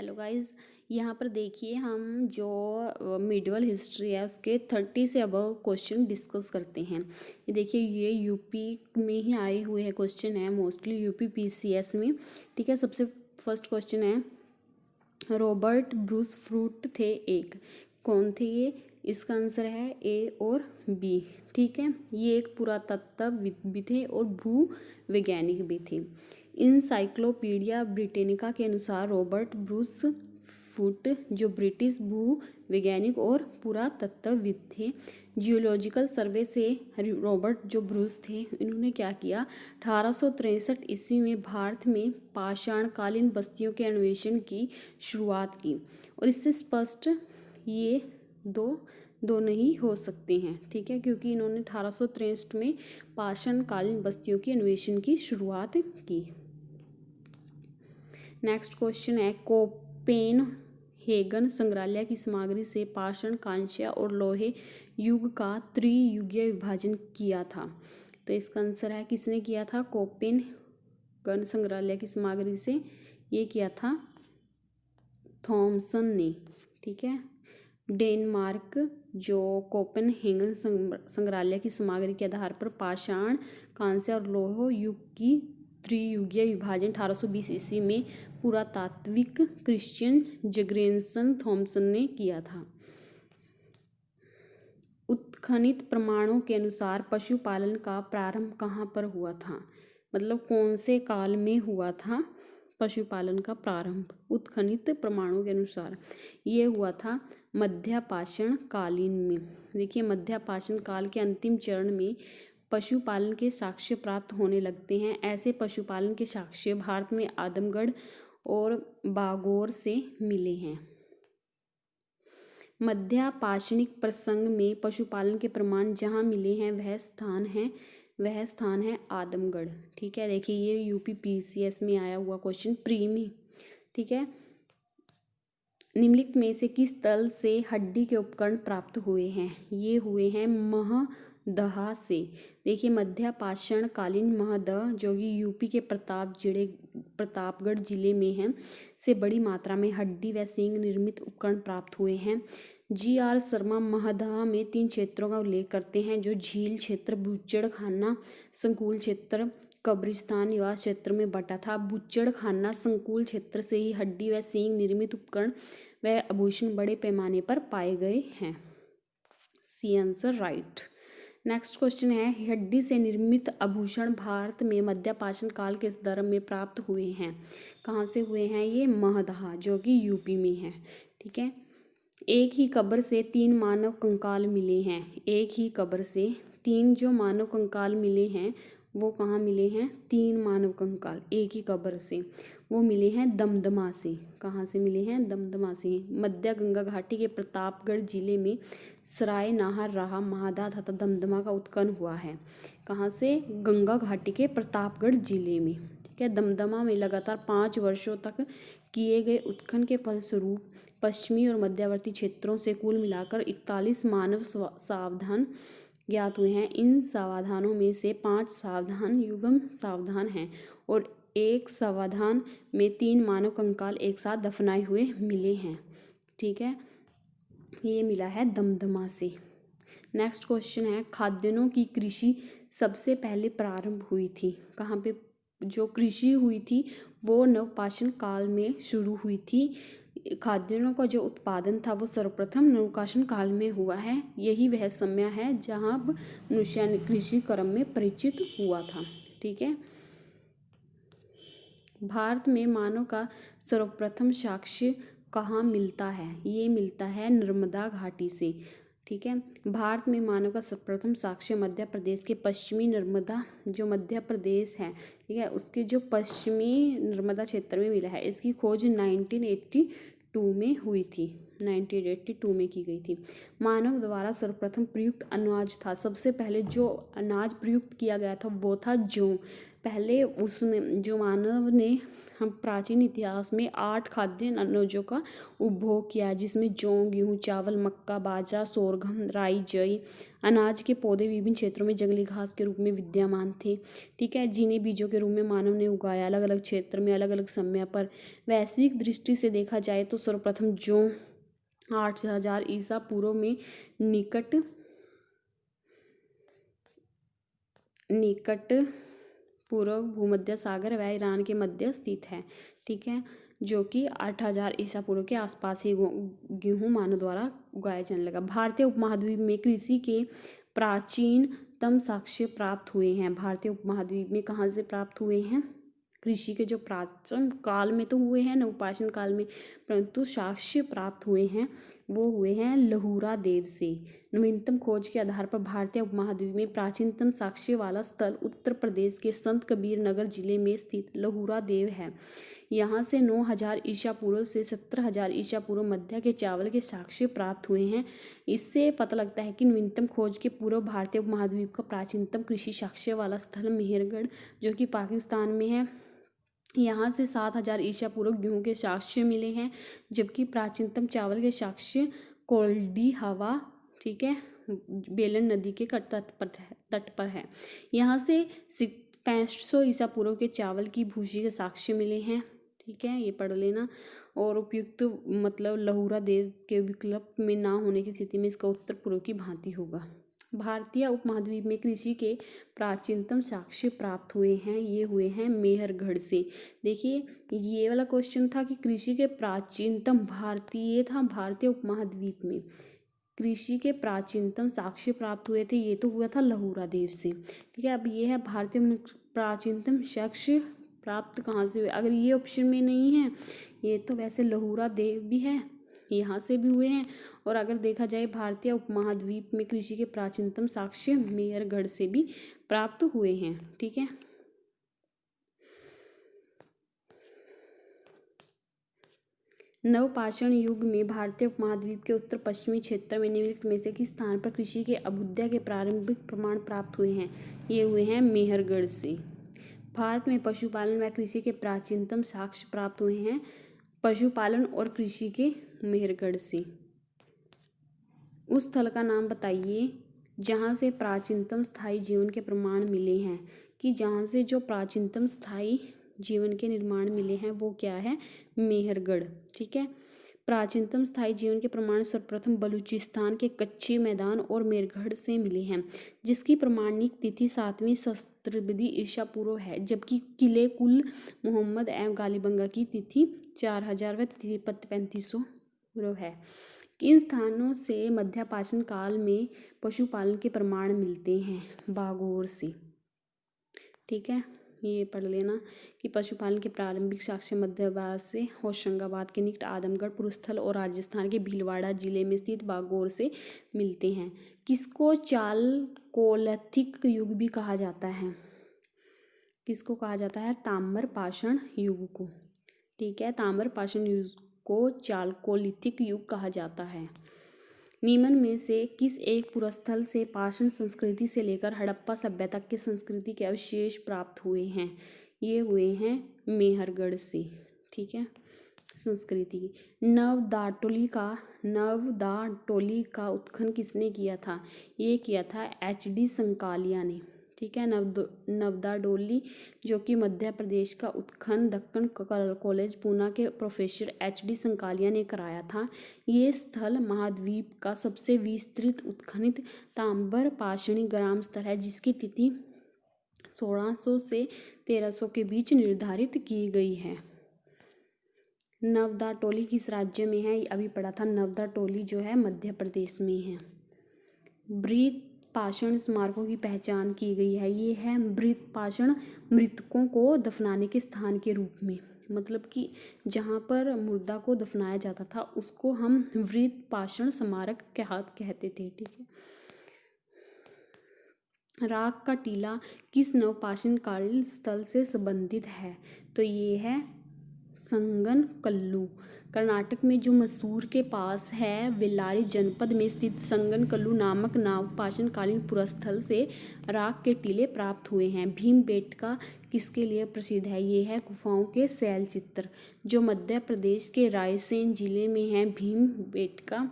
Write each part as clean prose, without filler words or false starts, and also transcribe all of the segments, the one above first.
Hello guys, यहाँ पर देखिए हम जो मिडिवल हिस्ट्री है उसके 30 से अबव क्वेश्चन डिस्कस करते हैं। ये देखिए ये यूपी में ही आए हुए हैं क्वेश्चन है, मोस्टली यूपी पीसीएस में। ठीक है, सबसे फर्स्ट क्वेश्चन है रॉबर्ट ब्रूस फ्रूट थे एक, कौन थे ये? इसका आंसर है ए और बी। ठीक है, ये एक पुरातत्वविद भी थे और भू वैज्ञानिक भी थे। इनसाइक्लोपीडिया ब्रिटेनिका के अनुसार रॉबर्ट ब्रूस फूट जो ब्रिटिश भू वैज्ञानिक और पुरातत्वविद थे। जियोलॉजिकल सर्वे से रॉबर्ट जो ब्रूस थे इन्होंने क्या किया, 1863 ईस्वी में भारत में पाषाणकालीन बस्तियों के अन्वेषण की शुरुआत की। और इससे स्पष्ट ये दो नहीं हो सकते हैं। ठीक है, क्योंकि इन्होंने 1863 में पाषाणकालीन बस्तियों की अन्वेषण की शुरुआत की। नेक्स्ट क्वेश्चन है कोपेनहेगन संग्रहालय की सामग्री से पाषाण, कांस्य और लोहे युग का त्रियुगीय विभाजन किया था। तो इसका आंसर है किसने किया था? कोपेनहेगन संग्रहालय की सामग्री से ये किया था थॉमसन ने। ठीक है, डेनमार्क जो कोपेनहेगन संग्रहालय की सामग्री के आधार पर पाषाण, कांस्य और लौह युग की त्रियुगीय विभाजन 1820 ईस्वी में पुरातात्विक क्रिश्चियन जर्गेनसन थॉमसन ने किया था। उत्खनित प्रमाणों के अनुसार पशुपालन का प्रारंभ कहाँ पर हुआ था? मतलब कौन से काल में हुआ था पशुपालन का प्रारंभ? उत्खनित प्रमाणों के अनुसार ये हुआ था मध्यपाषाण कालीन में। देखिए मध्यपाषाण काल के अंतिम चरण में पशुपालन के साक्ष्य प्राप्त होने लगते हैं। ऐसे पशुपालन के साक्ष्य भारत में आदमगढ़ और बागौर से मिले हैं। मध्यपाषाणिक प्रसंग में पशुपालन के प्रमाण जहाँ मिले हैं वह स्थान है आदमगढ़। ठीक है, देखिए ये यूपी पीसीएस में आया हुआ क्वेश्चन प्री में। ठीक है, निम्नलिखित में से किस तल से हड्डी के उपकरण प्राप्त हुए हैं? ये हुए हैं महदहा से। देखिए मध्यपाषाण कालीन महदह जो कि यूपी के प्रतापगढ़ जिले में है से बड़ी मात्रा में हड्डी व सींग निर्मित उपकरण प्राप्त हुए हैं। जी.आर. शर्मा महदहा में 3 क्षेत्रों का उल्लेख करते हैं जो झील क्षेत्र, बूचड़खाना, संकुल क्षेत्र, कब्रिस्तान निवास क्षेत्र में बटा था। बूचड़खाना संकुल क्षेत्र से ही हड्डी व सींग निर्मित उपकरण व आभूषण बड़े पैमाने पर पाए गए हैं। C answer right. Next question है हड्डी से निर्मित आभूषण भारत में मध्यपाषाण काल के दौर में प्राप्त हुए हैं। कहाँ से हुए हैं? ये महदहा जो कि यूपी में है। ठीक है, एक ही कब्र से 3 मानव कंकाल मिले हैं। एक ही कब्र से 3 जो मानव कंकाल मिले हैं वो कहाँ मिले हैं? 3 मानव कंकाल एक ही कब्र से वो मिले हैं दमदमा से। कहाँ से मिले हैं? दमदमा से। मध्य गंगा घाटी के प्रतापगढ़ जिले में सराय नाहर रहा महदहा तथा दमदमा का उत्खनन हुआ है। कहाँ से? गंगा घाटी के प्रतापगढ़ जिले में। ठीक है, दमदमा में लगातार 5 वर्षों तक किए गए उत्खनन के फलस्वरूप पश्चिमी और मध्यवर्ती क्षेत्रों से कुल मिलाकर 41 मानव सावधान ज्ञात हुए हैं। इन सावधानों में से 5 सावधान युग्म सावधान हैं और एक सावधान में 3 मानव कंकाल एक साथ दफनाए हुए मिले हैं। ठीक है, ये मिला है दमदमा से। नेक्स्ट क्वेश्चन है खाद्यान्नों की कृषि सबसे पहले प्रारंभ हुई थी। कहाँ पे जो कृषि हुई थी वो नवपाषाण काल में शुरू हुई थी। खाद्यान्नों का जो उत्पादन था वो सर्वप्रथम नवपाषाण काल में हुआ है। यही वह समय है जहाँ मनुष्य कृषि कर्म में परिचित हुआ था। ठीक है, भारत में मानव का सर्वप्रथम साक्ष्य कहाँ मिलता है? ये मिलता है नर्मदा घाटी से। ठीक है, भारत में मानव का सर्वप्रथम साक्ष्य मध्य प्रदेश के पश्चिमी नर्मदा जो मध्य प्रदेश है, ठीक है, उसके जो पश्चिमी नर्मदा क्षेत्र में मिला है। इसकी खोज 1982 में हुई थी। 1982 में की गई थी। मानव द्वारा सर्वप्रथम प्रयुक्त अनाज था। सबसे पहले जो अनाज प्रयुक्त किया गया था वो था जौ। पहले उसमें जो मानव ने हम प्राचीन इतिहास में 8 खाद्य अनाजों का उपभोग किया, जिसमें जौ, गेहूँ, चावल, मक्का, बाजरा, सोरगम, राई, जई। अनाज के पौधे विभिन्न क्षेत्रों में जंगली घास के रूप में विद्यमान थे। ठीक है, जिन्हें बीजों के रूप में मानव ने उगाया अलग अलग क्षेत्र में अलग अलग समय पर। वैश्विक दृष्टि से देखा जाए तो सर्वप्रथम जौ 8000 ईसा पूर्व में निकट पूर्व भूमध्य सागर व ईरान के मध्य स्थित है। ठीक है, जो कि 8000 ईसा पूर्व के आसपास ही गेहूँ मानव द्वारा उगाया जाने लगा। भारतीय उपमहाद्वीप में कृषि के प्राचीनतम साक्ष्य प्राप्त हुए हैं। भारतीय उपमहाद्वीप में कहाँ से प्राप्त हुए हैं? कृषि के जो प्राचीन काल में तो हुए हैं, नवपाषाण काल में, परंतु साक्ष्य प्राप्त हुए हैं वो हुए हैं लहुरा देव से। नवीनतम खोज के आधार पर भारतीय उपमहाद्वीप में प्राचीनतम साक्ष्य वाला स्थल उत्तर प्रदेश के संत कबीर नगर जिले में स्थित लहुरा देव है। यहाँ से 9000 ईसा पूर्व से 17000 ईसा पूर्व मध्य के चावल के साक्ष्य प्राप्त हुए हैं। इससे पता लगता है कि नवीनतम खोज के पूर्व भारतीय उपमहाद्वीप का प्राचीनतम कृषि साक्ष्य वाला स्थल मेहरगढ़, जो कि पाकिस्तान में है, यहाँ से 7000 ईसा पूर्व गेहूँ के साक्ष्य मिले हैं, जबकि प्राचीनतम चावल के साक्ष्य कोल्डी हवा, ठीक है, बेलन नदी के तट पर है। यहाँ से 6500 ईसा पूर्व के चावल की भूसी के साक्ष्य मिले हैं। ठीक है, ये पढ़ लेना। और उपयुक्त मतलब लहुरा देव के विकल्प में ना होने की स्थिति में इसका उत्तर पूर्व की भांति होगा। भारतीय उपमहाद्वीप में कृषि के प्राचीनतम साक्ष्य प्राप्त हुए हैं, ये हुए हैं मेहरगढ़ से। देखिए, ये वाला क्वेश्चन था कि कृषि के प्राचीनतम भारतीय उपमहाद्वीप में कृषि के प्राचीनतम साक्ष्य प्राप्त हुए थे, ये तो हुआ था लहुरा देव से। ठीक है, अब ये है भारतीय प्राचीनतम साक्ष्य प्राप्त कहाँ से हुए। अगर ये ऑप्शन में नहीं है, ये तो वैसे लहुरा देव भी है, यहाँ से भी हुए हैं। और अगर देखा जाए भारतीय उपमहाद्वीप में कृषि के प्राचीनतम साक्ष्य मेहरगढ़ से भी प्राप्त हुए हैं। ठीक है, नवपाषाण युग में भारतीय उपमहाद्वीप के उत्तर पश्चिमी क्षेत्र में निम्नलिखित में से किस स्थान पर कृषि के अभ्युदय के प्रारंभिक प्रमाण प्राप्त हुए हैं? ये हुए हैं मेहरगढ़ से। भारत में पशुपालन व कृषि के प्राचीनतम साक्ष्य प्राप्त हुए हैं पशुपालन और कृषि के मेहरगढ़ से। उस स्थल का नाम बताइए जहाँ से प्राचीनतम स्थायी जीवन के प्रमाण मिले हैं। कि जहाँ से जो प्राचीनतम स्थायी जीवन के निर्माण मिले हैं वो क्या है? मेहरगढ़। ठीक है, प्राचीनतम स्थायी जीवन के प्रमाण सर्वप्रथम बलूचिस्तान के कच्चे मैदान और मेहरगढ़ से मिले हैं, जिसकी प्रमाणिक तिथि 7वीं सहस्त्राब्दी ईसा पूर्व है, जबकि किले कुल मोहम्मद एवं गालीबंगा की तिथि 4000 व 3500 पूर्व है। किन स्थानों से मध्यपाषाण काल में पशुपालन के प्रमाण मिलते हैं? बागोर से। ठीक है, ये पढ़ लेना कि पशुपालन के प्रारंभिक साक्ष्य मध्य भारत से होशंगाबाद के निकट आदमगढ़ पुरस्थल और राजस्थान के भीलवाड़ा जिले में स्थित बागोर से मिलते हैं। किसको चालकोलिथिक युग भी कहा जाता है? किसको कहा जाता है? ताम्रपाषाण युग को। ठीक है, ताम्रपाषाण युग को चालकोलिथिक युग कहा जाता है। निम्न में से किस एक पुरस्थल से पाषाण संस्कृति से लेकर हड़प्पा सभ्यता की संस्कृति के अवशेष प्राप्त हुए हैं? ये हुए हैं मेहरगढ़ से। ठीक है, संस्कृति। नवदाटोली का उत्खनन किसने किया था? ये किया था HD संकालिया ने। ठीक है, नवदाडोली जो कि मध्य प्रदेश का उत्खनन दक्कन कॉलेज पूना के प्रोफेसर HD संकालिया ने कराया था। ये स्थल महाद्वीप का सबसे विस्तृत उत्खनित ताम्रपाषाणी ग्राम स्थल है, जिसकी तिथि 1600 से 1300 के बीच निर्धारित की गई है। नवदाटोली किस राज्य में है? अभी पढ़ा था, नवदाटोली जो है मध्य प्रदेश में है। मृत पाषाण स्मारकों की पहचान की गई है। ये है मृत पाषाण मृतकों को दफनाने के स्थान के रूप में, मतलब कि जहाँ पर मुर्दा को दफनाया जाता था उसको हम मृत पाषाण स्मारक कहते थे। ठीक है, राख का टीला किस नवपाषाण कालीन स्थल से संबंधित है? तो ये है संगन कल्लू कर्नाटक में जो मैसूर के पास है बेल्लारी जनपद में स्थित संगन कल्लू नामक नवपाषाणकालीन पुरस्थल से राख के टीले प्राप्त हुए हैं। भीमबेटका किसके लिए प्रसिद्ध है? ये है गुफाओं के शैल चित्र जो मध्य प्रदेश के रायसेन जिले में है। भीमबेटका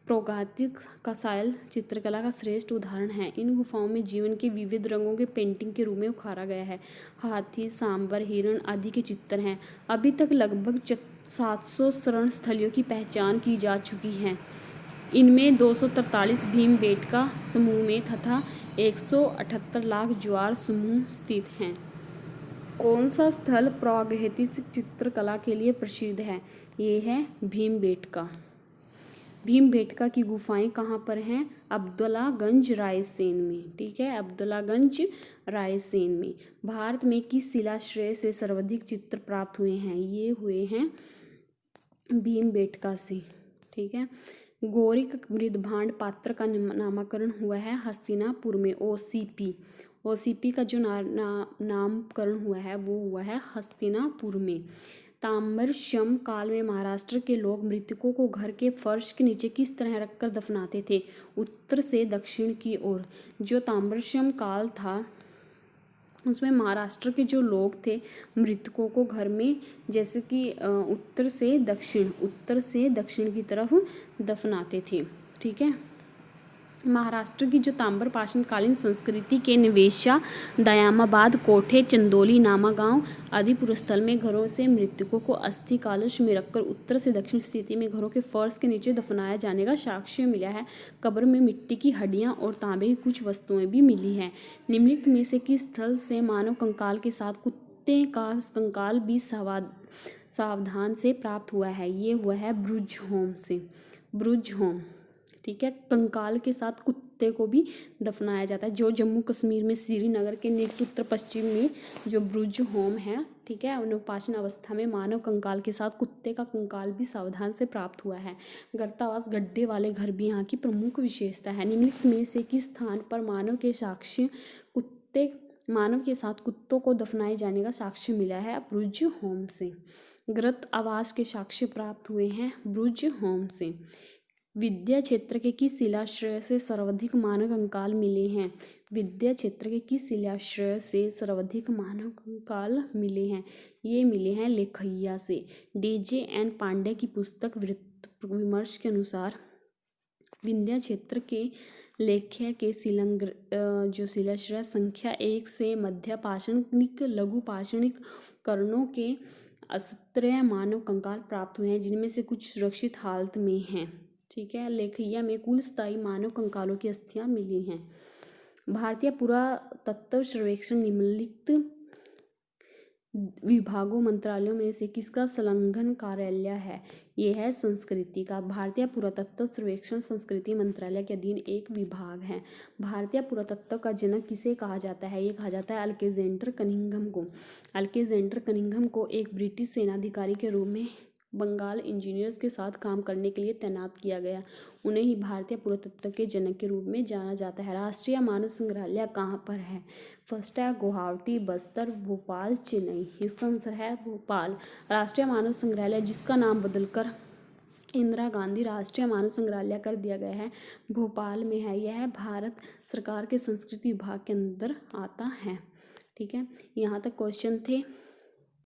प्रागैतिक कांस्य चित्रकला का श्रेष्ठ उदाहरण है। इन गुफाओं में जीवन के विविध रंगों के पेंटिंग के रूप में उखाड़ा गया है। हाथी, सांबर, हिरण आदि के चित्र हैं। अभी तक लगभग 700 शरण स्थलियों की पहचान की जा चुकी है। इनमें 243 भीमबेटका समूह में तथा 178 लाख ज्वार समूह स्थित हैं। कौन सा स्थल प्रागैतिक चित्रकला के लिए प्रसिद्ध है? ये है भीमबेटका। भीमबेटका की गुफाएं कहाँ पर हैं? अब्दुल्लागंज रायसेन में। ठीक है, अब्दुल्लागंज रायसेन में। भारत में किस शिलाश्रय से सर्वाधिक चित्र प्राप्त हुए हैं? ये हुए हैं भीमबेटका से। ठीक है, गौरिक मृदभांड पात्र का नामकरण हुआ है हस्तिनापुर में। ओसीपी का जो नामकरण हुआ है वो हुआ है हस्तिनापुर में। ताम्रशम काल में महाराष्ट्र के लोग मृतकों को घर के फर्श के नीचे किस तरह रखकर दफनाते थे? उत्तर से दक्षिण की ओर। जो ताम्रशम काल था उसमें महाराष्ट्र के जो लोग थे मृतकों को घर में जैसे कि उत्तर से दक्षिण की तरफ दफनाते थे। ठीक है, महाराष्ट्र की जो ताम्रपाषाणकालीन संस्कृति के निवेशा दयामाबाद, कोठे, चंदौली, नामागांव आदि पुरस्थल में घरों से मृतकों को अस्थि कलश में रखकर उत्तर से दक्षिण स्थिति में घरों के फर्श के नीचे दफनाया जाने का साक्ष्य मिला है। कब्र में मिट्टी की हड्डियां और तांबे की कुछ वस्तुएं भी मिली हैं। निम्नलिखित में से किस स्थल से मानव कंकाल के साथ कुत्ते का कंकाल भी सावधान से प्राप्त हुआ है? ये हुआ है ब्रुजहोम से। ब्रुजहोम। ठीक है, कंकाल के साथ कुत्ते को भी दफनाया जाता है। जो जम्मू कश्मीर में श्रीनगर के निकट उत्तर पश्चिम में जो ब्रुजहोम है, ठीक है, नवपाषाण अवस्था में मानव कंकाल के साथ कुत्ते का कंकाल भी सावधान से प्राप्त हुआ है। गर्तावास गड्ढे वाले घर भी यहाँ की प्रमुख विशेषता है। निम्नलिखित में से किस स्थान पर मानव के साथ कुत्तों को दफनाए जाने का साक्ष्य मिला है? ब्रुजहोम से। गर्त आवास के साक्ष्य प्राप्त हुए हैं ब्रुजहोम से। विंध्य क्षेत्र के किस शिलाश्रय से सर्वाधिक मानव कंकाल मिले हैं? विंध्य क्षेत्र के किस शिलाश्रय से सर्वाधिक मानव कंकाल मिले हैं? ये मिले हैं लेखैया से। DJ.N. पांडे की पुस्तक वृत्त विमर्श के अनुसार विंध्य क्षेत्र के लेख्य के जो शिलाश्रय संख्या 1 से मध्य पाषाणिक लघु पाषाणिक करणों के 17 मानव कंकाल प्राप्त हुए हैं, जिनमें से कुछ सुरक्षित हालत में हैं। ठीक है, लेखैया में कुल 27 मानव कंकालों की अस्थियां मिली हैं। भारतीय पुरातत्व सर्वेक्षण निम्नलिखित विभागों मंत्रालयों में से किसका संलग्न कार्यालय है? यह है संस्कृति का। भारतीय पुरातत्व सर्वेक्षण संस्कृति मंत्रालय के अधीन एक विभाग है। भारतीय पुरातत्व का जनक किसे कहा जाता है? ये कहा जाता है अलेक्जेंडर कनिंघम को। अलेक्जेंडर कनिंघम को एक ब्रिटिश सेनाधिकारी के रूप में बंगाल इंजीनियर्स के साथ काम करने के लिए तैनात किया गया। उन्हें ही भारतीय पुरातत्व के जनक के रूप में जाना जाता है। राष्ट्रीय मानव संग्रहालय कहाँ पर है? फर्स्ट है गुवाहाटी, बस्तर, भोपाल, चेन्नई। इसका आंसर है भोपाल। राष्ट्रीय मानव संग्रहालय जिसका नाम बदलकर इंदिरा गांधी राष्ट्रीय मानव संग्रहालय कर दिया गया है, भोपाल में है। यह भारत सरकार के संस्कृति विभाग के अंदर आता है। ठीक है, यहाँ तक क्वेश्चन थे।